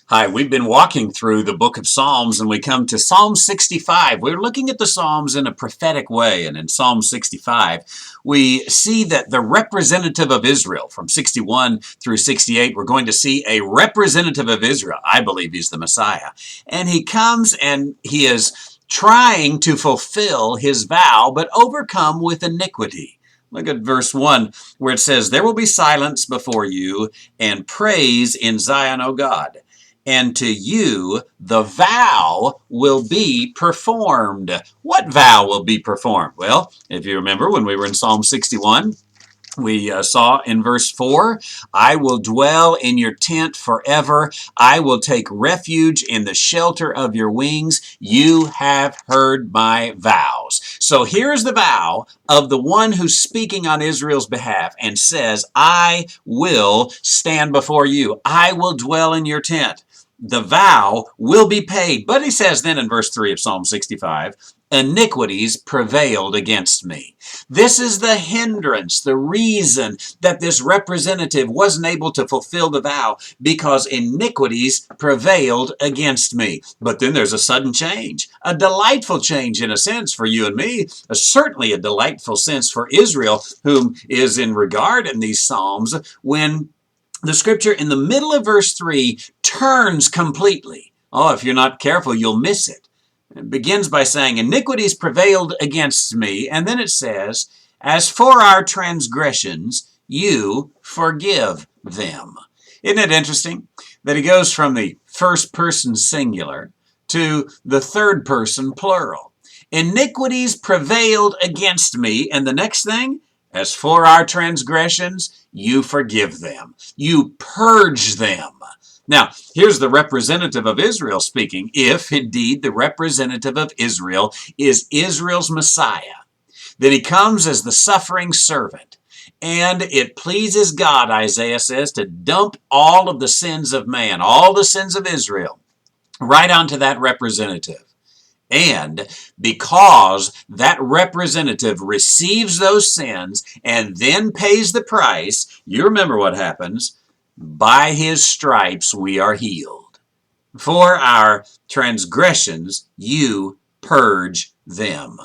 Hi, we've been walking through the book of Psalms and we come to Psalm 65. We're looking at the Psalms in a prophetic way, and in Psalm 65, we see that the representative of Israel, from 61 through 68, we're going to see a representative of Israel. I believe he's the Messiah. And he comes and he is trying to fulfill his vow, but overcome with iniquity. Look at verse 1 where it says, "There will be silence before you and praise in Zion, O God. And to you the vow will be performed." What vow will be performed? Well, if you remember when we were in Psalm 61, we saw in verse 4, "I will dwell in your tent forever. I will take refuge in the shelter of your wings. You have heard my vows." So here's the vow of the one who's speaking on Israel's behalf and says, "I will stand before you. I will dwell in your tent." The vow will be paid. But he says then in verse 3 of Psalm 65, "Iniquities prevailed against me." This is the hindrance, the reason that this representative wasn't able to fulfill the vow, because iniquities prevailed against me. But then there's a sudden change, a delightful change in a sense for you and me, certainly a delightful sense for Israel, whom is in regard in these Psalms, when the scripture in the middle of verse 3 turns completely. Oh, if you're not careful, you'll miss it. It begins by saying, "Iniquities prevailed against me," and then it says, "As for our transgressions, you forgive them." Isn't it interesting that he goes from the first person singular to the third person plural? Iniquities prevailed against me, and the next thing, "As for our transgressions, you forgive them. You purge them." Now, here's the representative of Israel speaking, if indeed the representative of Israel is Israel's Messiah. Then he comes as the suffering servant. And it pleases God, Isaiah says, to dump all of the sins of man, all the sins of Israel, right onto that representative. And because that representative receives those sins and then pays the price, you remember what happens. By his stripes we are healed. For our transgressions you purge them.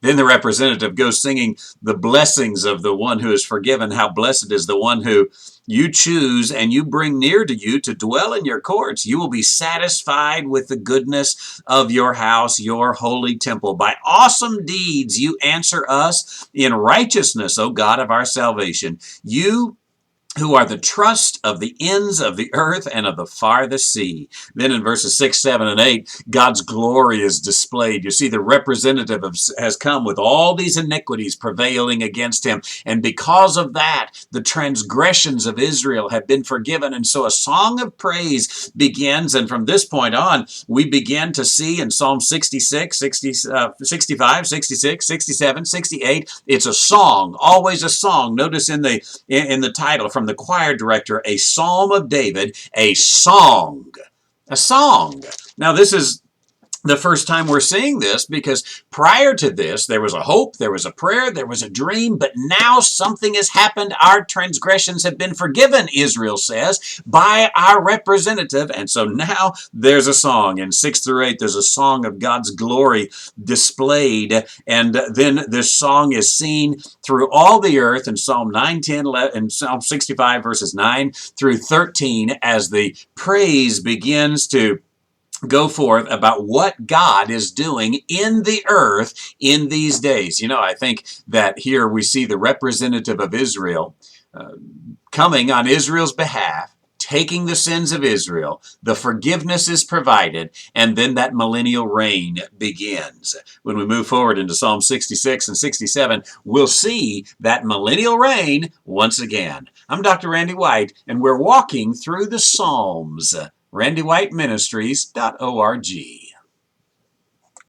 Then the representative goes singing the blessings of the one who is forgiven. How blessed is the one who you choose and you bring near to you to dwell in your courts. You will be satisfied with the goodness of your house, your holy temple. By awesome deeds you answer us in righteousness, O God of our salvation. You who are the trust of the ends of the earth and of the farthest sea. Then in verses 6, 7, and 8, God's glory is displayed. You see, the representative has come with all these iniquities prevailing against him. And because of that, the transgressions of Israel have been forgiven. And so a song of praise begins. And from this point on, we begin to see in Psalm 66, 65, 66, 67, 68, it's a song, always a song. Notice in the title, from the choir director, a psalm of David, a song. A song. Now, this is the first time we're seeing this, because prior to this, there was a hope, there was a prayer, there was a dream, but now something has happened. Our transgressions have been forgiven, Israel says, by our representative. And so now there's a song. In 6 through 8, there's a song of God's glory displayed. And then this song is seen through all the earth in Psalm 9, 10, 11, and Psalm 65, verses 9 through 13, as the praise begins to go forth about what God is doing in the earth in these days. You know, I think that here we see the representative of Israel coming on Israel's behalf, taking the sins of Israel, the forgiveness is provided, and then that millennial reign begins. When we move forward into Psalm 66 and 67, we'll see that millennial reign once again. I'm Dr. Randy White, and we're walking through the Psalms. RandyWhiteMinistries.org.